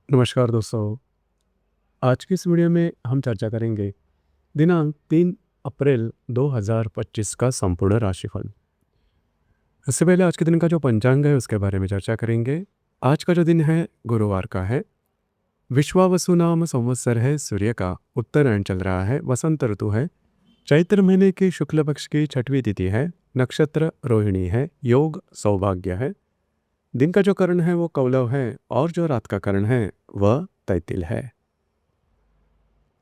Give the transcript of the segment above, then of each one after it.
नमस्कार दोस्तों। आज की इस वीडियो में हम चर्चा करेंगे दिनांक 3 अप्रैल 2025 का संपूर्ण राशिफल। इससे पहले आज के दिन का जो पंचांग है उसके बारे में चर्चा करेंगे। आज का जो दिन है गुरुवार का है। विश्वावसु नाम संवत्सर है, सूर्य का उत्तरायण चल रहा है, वसंत ऋतु है, चैत्र महीने की शुक्ल पक्ष की 6वीं तिथि है, नक्षत्र रोहिणी है, योग सौभाग्य है। दिन का जो करण है वो कौलव है और जो रात का करण है वह तैतिल है।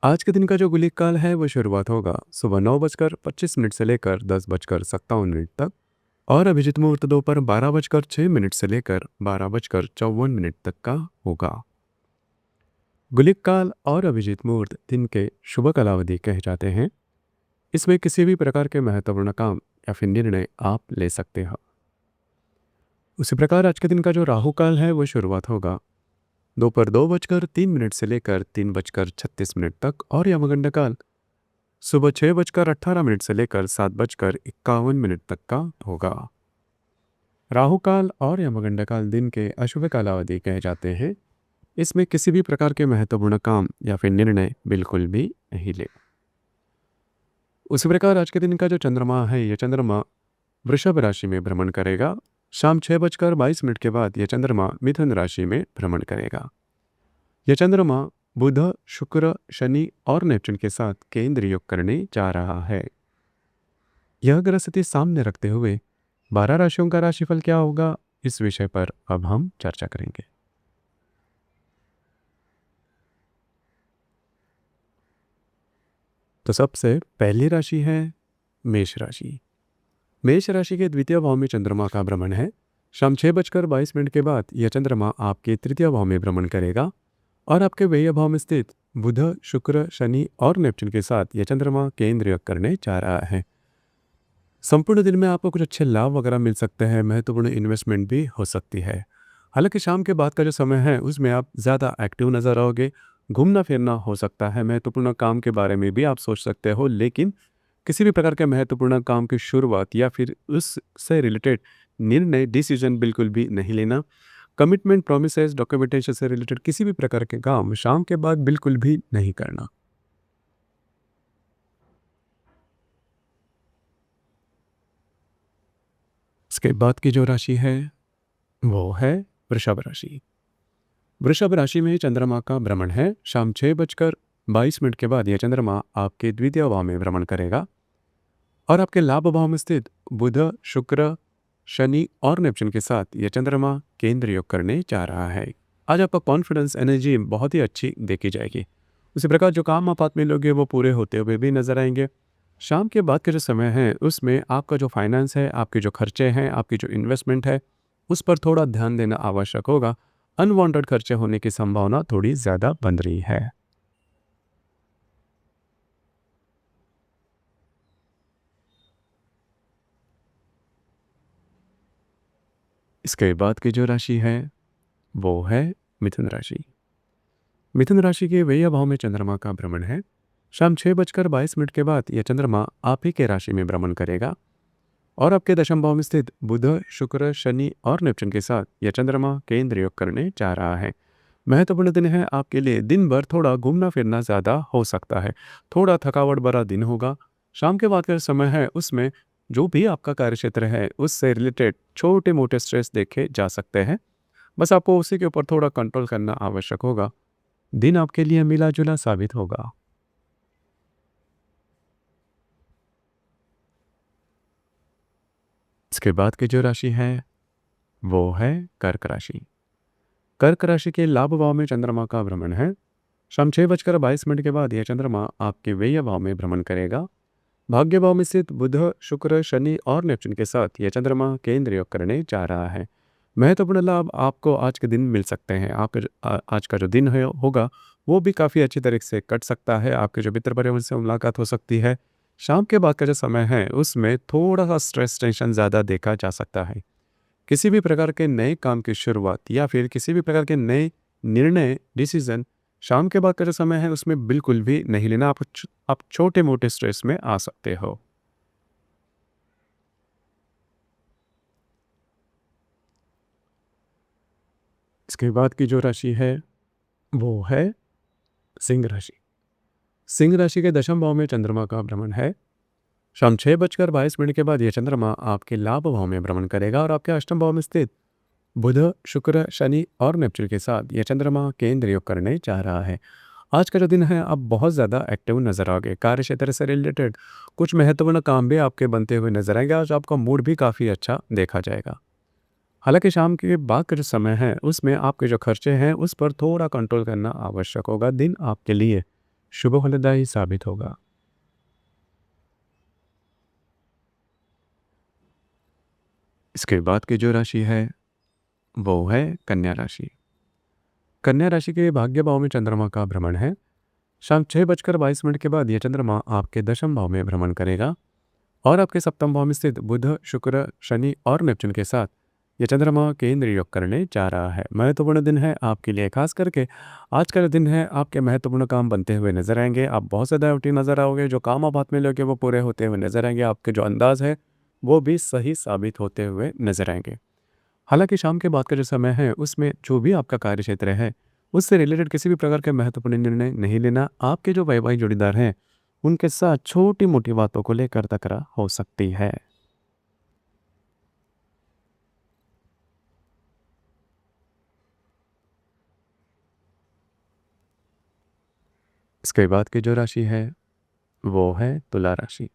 आज के दिन का जो गुलिक काल है वो शुरुआत होगा सुबह 9:25 से लेकर 10:57 तक और अभिजित मुहूर्त दोपहर 12:06 से लेकर 12:54 तक का होगा। गुलिक काल और अभिजित मुहूर्त दिन के शुभ कालावधि कहे जाते हैं। इसमें किसी भी प्रकार के महत्वपूर्ण काम या फिर निर्णय आप ले सकते हो। उसी प्रकार आज के दिन का जो राहु काल है वो शुरुआत होगा दोपहर 2:03 से लेकर 3:36 तक और यमगंड काल सुबह 6:18 से लेकर 7:51 तक का होगा। राहु काल और यमगंड काल दिन के अशुभ कालावधि कहे जाते हैं। इसमें किसी भी प्रकार के महत्वपूर्ण काम या फिर निर्णय बिल्कुल भी नहीं ले। उसी प्रकार आज के दिन का जो चंद्रमा है यह चंद्रमा वृषभ राशि में भ्रमण करेगा। शाम 6:22 के बाद यह चंद्रमा मिथुन राशि में भ्रमण करेगा। यह चंद्रमा बुध, शुक्र, शनि और नेपच्यून के साथ केंद्र योग करने जा रहा है। यह ग्रह स्थिति सामने रखते हुए 12 राशियों का राशिफल क्या होगा, इस विषय पर अब हम चर्चा करेंगे। तो सबसे पहली राशि है मेष राशि। मेष राशि के द्वितीय भाव में चंद्रमा का भ्रमण है। शाम 6:22 के बाद यह चंद्रमा आपके तृतीय भाव में भ्रमण करेगा और आपके व्यय भाव में स्थित बुध, शुक्र, शनि और नेपच्यून के साथ यह चंद्रमा केंद्र योग करने जा रहा है। संपूर्ण दिन में आपको कुछ अच्छे लाभ वगैरह मिल सकते हैं, महत्वपूर्ण इन्वेस्टमेंट भी हो सकती है। हालांकि शाम के बाद का जो समय है उसमें आप ज़्यादा एक्टिव नजर आओगे, घूमना फिरना हो सकता है, महत्वपूर्ण काम के बारे में भी आप सोच सकते हो, लेकिन किसी भी प्रकार के महत्वपूर्ण काम की शुरुआत या फिर उससे रिलेटेड निर्णय डिसीजन बिल्कुल भी नहीं लेना। कमिटमेंट, प्रोमिसेस, डॉक्यूमेंटेशन से रिलेटेड किसी भी प्रकार के काम शाम के बाद बिल्कुल भी नहीं करना। इसके बाद की जो राशि है वो है वृषभ राशि। वृषभ राशि में चंद्रमा का भ्रमण है। शाम 6:22 के बाद यह चंद्रमा आपके द्वितीय भाव में भ्रमण करेगा और आपके लाभ भाव में स्थित बुध, शुक्र, शनि और नेपच्यून के साथ यह चंद्रमा केंद्र योग करने जा रहा है। आज आपका कॉन्फिडेंस, एनर्जी बहुत ही अच्छी देखी जाएगी। उसी प्रकार जो काम आप हाथ में लोगे वो पूरे होते हुए भी नजर आएंगे। शाम के बाद का जो समय है उसमें आपका जो फाइनेंस है, आपके जो खर्चे हैं, आपकी जो इन्वेस्टमेंट है, उस पर थोड़ा ध्यान देना आवश्यक होगा। अनवांटेड खर्चे होने की संभावना थोड़ी ज़्यादा बन रही है। इसके बाद की जो राशि है वो है मिथुन राशि। मिथुन राशि के व्यय भाव में चंद्रमा का भ्रमण है। शाम 6:22 के बाद यह चंद्रमा आप ही के राशि में भ्रमण करेगा और आपके दशम भाव में स्थित बुध, शुक्र, शनि और नेपच्यून के साथ यह चंद्रमा केंद्र योग करने जा रहा है। महत्वपूर्ण दिन है आपके लिए। दिन भर थोड़ा घूमना फिरना ज़्यादा हो सकता है, थोड़ा थकावट भरा दिन होगा। शाम के बाद का समय है उसमें जो भी आपका कार्यक्षेत्र है उससे रिलेटेड छोटे मोटे स्ट्रेस देखे जा सकते हैं। बस आपको उसी के ऊपर थोड़ा कंट्रोल करना आवश्यक होगा। दिन आपके लिए मिला जुला साबित होगा। इसके बाद की जो राशि है वो है कर्क राशि। कर्क राशि के लाभ भाव में चंद्रमा का भ्रमण है। शाम 6:22 के बाद यह चंद्रमा आपके व्यय भाव में भ्रमण करेगा। भाग्य भाव में स्थित बुध, शुक्र, शनि और नेपच्यून के साथ यह चंद्रमा केंद्र योग करने जा रहा है। महत्वपूर्ण लाभ आपको आज के दिन मिल सकते हैं। आज का जो दिन है होगा वो भी काफ़ी अच्छी तरीके से कट सकता है। आपके जो मित्र परिवार से मुलाकात हो सकती है। शाम के बाद का जो समय है उसमें थोड़ा सा स्ट्रेस, टेंशन ज़्यादा देखा जा सकता है। किसी भी प्रकार के नए काम की शुरुआत या फिर किसी भी प्रकार के नए निर्णय, डिसीजन शाम के बाद का जो समय है उसमें बिल्कुल भी नहीं लेना। आप छोटे मोटे स्ट्रेस में आ सकते हो। इसके बाद की जो राशि है वो है सिंह राशि। सिंह राशि के दशम भाव में चंद्रमा का भ्रमण है। शाम 6:22 के बाद यह चंद्रमा आपके लाभ भाव में भ्रमण करेगा और आपके अष्टम भाव में स्थित बुध, शुक्र, शनि और नेपच्यून के साथ यह चंद्रमा केंद्र योग करने जा रहा है। आज का जो दिन है आप बहुत ज़्यादा एक्टिव नजर आओगे। कार्य क्षेत्र से रिलेटेड कुछ महत्वपूर्ण काम भी आपके बनते हुए नजर आएंगे। आज आपका मूड भी काफ़ी अच्छा देखा जाएगा। हालांकि शाम के बाद का जो समय है उसमें आपके जो खर्चे हैं उस पर थोड़ा कंट्रोल करना आवश्यक होगा। दिन आपके लिए शुभ फलदायी साबित होगा। इसके बाद की जो राशि है वो है कन्या राशि। कन्या राशि के भाग्य भाव में चंद्रमा का भ्रमण है। शाम 6:22 के बाद यह चंद्रमा आपके दशम भाव में भ्रमण करेगा और आपके सप्तम भाव में स्थित बुध, शुक्र, शनि और नेपच्यून के साथ यह चंद्रमा केंद्र योग करने जा रहा है। महत्वपूर्ण दिन है आपके लिए। खास करके आज का जो दिन है आपके महत्वपूर्ण काम बनते हुए नजर आएंगे। आप बहुत ज़्यादा एक्टिव नजर आओगे। जो काम आप हाथ में लोगे वो पूरे होते हुए नजर आएंगे। आपके जो अंदाज है वो भी सही साबित होते हुए नजर आएंगे। हालांकि शाम के बाद का जो समय है उसमें जो भी आपका कार्य क्षेत्र है उससे रिलेटेड किसी भी प्रकार के महत्वपूर्ण निर्णय नहीं लेना। आपके जो वैवाहिक जोड़ीदार हैं उनके साथ छोटी मोटी बातों को लेकर तकरार हो सकती है। इसके बाद की जो राशि है वो है तुला राशि।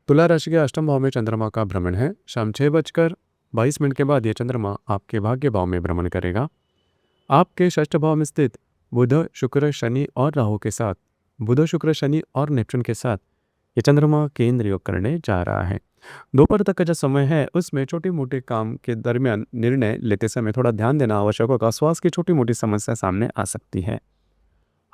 तुला राशि के अष्टम भाव में चंद्रमा का भ्रमण है। शाम 6:22 के बाद यह चंद्रमा आपके भाग्य भाव में भ्रमण करेगा। आपके षष्ठ भाव में स्थित बुध, शुक्र, शनि और राहु के साथ बुध, शुक्र, शनि और नेपच्यून के साथ ये चंद्रमा केंद्र योग करने जा रहा है। दोपहर तक का जो समय है उसमें छोटी मोटे काम के दरमियान निर्णय लेते समय थोड़ा ध्यान देना आवश्यक होगा। स्वास्थ्य की छोटी मोटी समस्या सामने आ सकती है।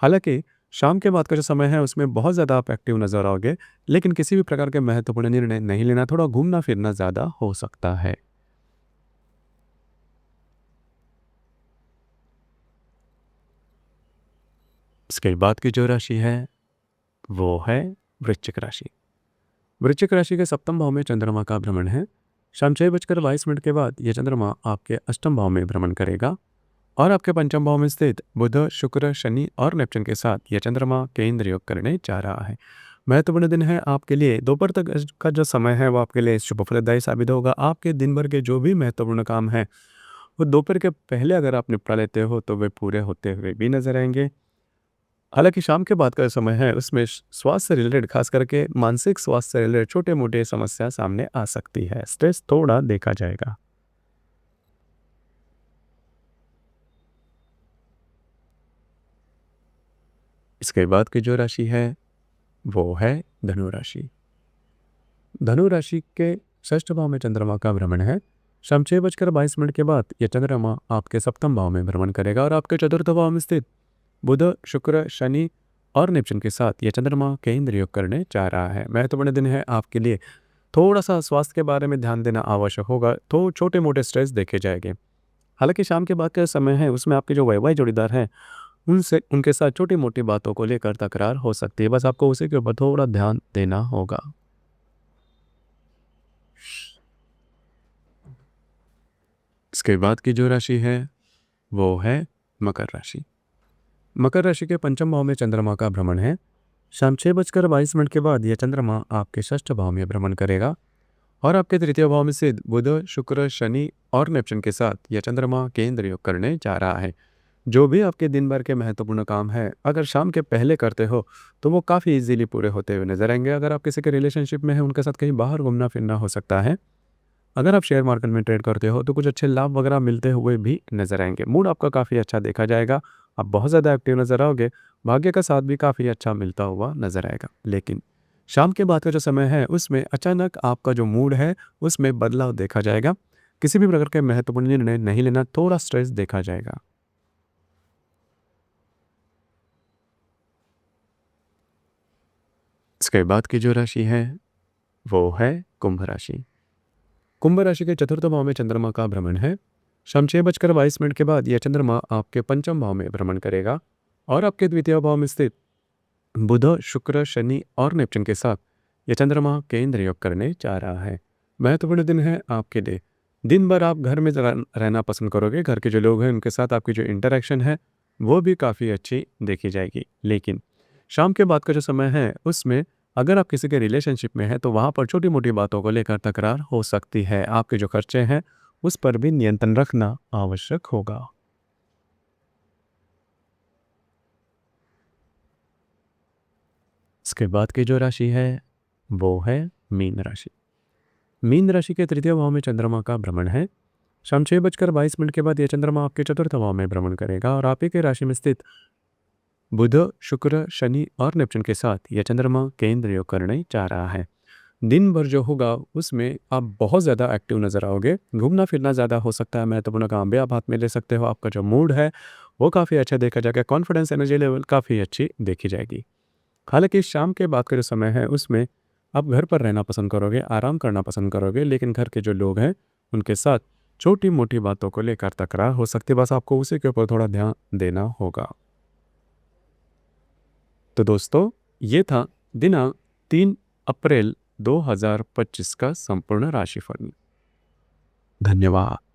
हालांकि शाम के बाद का जो समय है उसमें बहुत ज़्यादा आप एक्टिव नजर आओगे, लेकिन किसी भी प्रकार के महत्वपूर्ण निर्णय नहीं लेना। थोड़ा घूमना फिरना ज़्यादा हो सकता है। इसके बाद की जो राशि है वो है वृश्चिक राशि। वृश्चिक राशि के सप्तम भाव में चंद्रमा का भ्रमण है। शाम 6:22 के बाद यह चंद्रमा आपके अष्टम भाव में भ्रमण करेगा और आपके पंचम भाव में स्थित बुध, शुक्र, शनि और नेपच्यून के साथ यह चंद्रमा केंद्र योग करने जा रहा है। महत्वपूर्ण दिन है आपके लिए। दोपहर तक का जो समय है वो आपके लिए शुभ फलदायी साबित होगा। आपके दिन भर के जो भी महत्वपूर्ण काम है वो दोपहर के पहले अगर आप निपटा लेते हो तो वे पूरे होते हुए भी नजर आएंगे। हालांकि शाम के बाद का समय है उसमें स्वास्थ्य से रिलेटेड, खास करके मानसिक स्वास्थ्य से रिलेटेड छोटे मोटे समस्या सामने आ सकती है। स्ट्रेस थोड़ा देखा जाएगा। इसके बाद की जो राशि है वो है धनु राशि। धनु राशि के षष्ठ भाव में चंद्रमा का भ्रमण है। शाम 6:22 के बाद यह चंद्रमा आपके सप्तम भाव में भ्रमण करेगा और आपके चतुर्थ भाव में स्थित बुध, शुक्र, शनि और नेपच्यून के साथ यह चंद्रमा केंद्र योग करने जा रहा है। महत्वपूर्ण दिन है आपके लिए। थोड़ा सा स्वास्थ्य के बारे में ध्यान देना आवश्यक होगा। तो छोटे मोटे स्ट्रेस देखे जाएंगे। हालांकि शाम के बाद का समय है उसमें आपके जो वैवाहिक जोड़ीदार हैं उनसे उनके साथ छोटी मोटी बातों को लेकर तकरार हो सकती है। बस आपको उसी के ऊपर थोड़ा ध्यान देना होगा। इसके बाद की जो राशि है वो है मकर राशि। मकर राशि के पंचम भाव में चंद्रमा का भ्रमण है। शाम 6:22 के बाद यह चंद्रमा आपके षष्ठ भाव में भ्रमण करेगा और आपके तृतीय भाव में स्थित बुध, शुक्र, शनि और नेपच्यून के साथ यह चंद्रमा केंद्र योग करने जा रहा है। जो भी आपके दिन भर के महत्वपूर्ण काम है अगर शाम के पहले करते हो तो वो काफ़ी इजीली पूरे होते हुए नजर आएंगे। अगर आप किसी के रिलेशनशिप में हैं उनके साथ कहीं बाहर घूमना फिरना हो सकता है। अगर आप शेयर मार्केट में ट्रेड करते हो तो कुछ अच्छे लाभ वगैरह मिलते हुए भी नजर आएंगे। मूड आपका काफ़ी अच्छा देखा जाएगा। आप बहुत ज़्यादा एक्टिव नजर आओगे। भाग्य का साथ भी काफ़ी अच्छा मिलता हुआ नजर आएगा। लेकिन शाम के बाद का जो समय है उसमें अचानक आपका जो मूड है उसमें बदलाव देखा जाएगा। किसी भी प्रकार के महत्वपूर्ण निर्णय नहीं लेना। थोड़ा स्ट्रेस देखा जाएगा। इसके बाद की जो राशि है वो है कुंभ राशि। कुंभ राशि के चतुर्थ भाव में चंद्रमा का भ्रमण है। शाम 6:22 के बाद यह चंद्रमा आपके पंचम भाव में भ्रमण करेगा और आपके द्वितीय भाव में स्थित बुध, शुक्र, शनि और नेपच्यून के साथ यह चंद्रमा केंद्र योग करने जा रहा है। महत्वपूर्ण दिन है आपके लिए। दिन भर आप घर में रहना पसंद करोगे। घर के जो लोग हैं उनके साथ आपकी जो इंटरेक्शन है वो भी काफ़ी अच्छी देखी जाएगी। लेकिन शाम के बाद का जो समय है उसमें अगर आप किसी के रिलेशनशिप में हैं तो वहाँ पर छोटी-मोटी बातों को लेकर तकरार हो सकती है। आपके जो खर्चे हैं उस पर भी नियंत्रण रखना आवश्यक होगा। इसके बाद की जो राशि है वो है मीन राशि। मीन राशि के तृतीय भाव में चंद्रमा का भ्रमण है। शाम 6:22 के बाद यह चंद्रमा आपके चतुर्थ भाव में भ्रमण करेगा और आप ही के राशि में स्थित बुध, शुक्र, शनि और नेपच्यून के साथ यह चंद्रमा केंद्र योग करने जा रहा है। दिन भर जो होगा उसमें आप बहुत ज़्यादा एक्टिव नज़र आओगे। घूमना फिरना ज़्यादा हो सकता है, महत्वपूर्ण काम भी आप हाथ में ले सकते हो। आपका जो मूड है वो काफ़ी अच्छा देखा जाएगा। कॉन्फिडेंस एनर्जी लेवल काफ़ी अच्छी देखी जाएगी। हालाँकि शाम के बाद का जो समय है उसमें आप घर पर रहना पसंद करोगे, आराम करना पसंद करोगे, लेकिन घर के जो लोग हैं उनके साथ छोटी-मोटी बातों को लेकर तकरार हो सकती है। बस आपको उसी के ऊपर थोड़ा ध्यान देना होगा। तो दोस्तों, ये था दिनांक 3 अप्रैल 2025 का संपूर्ण राशिफल। धन्यवाद।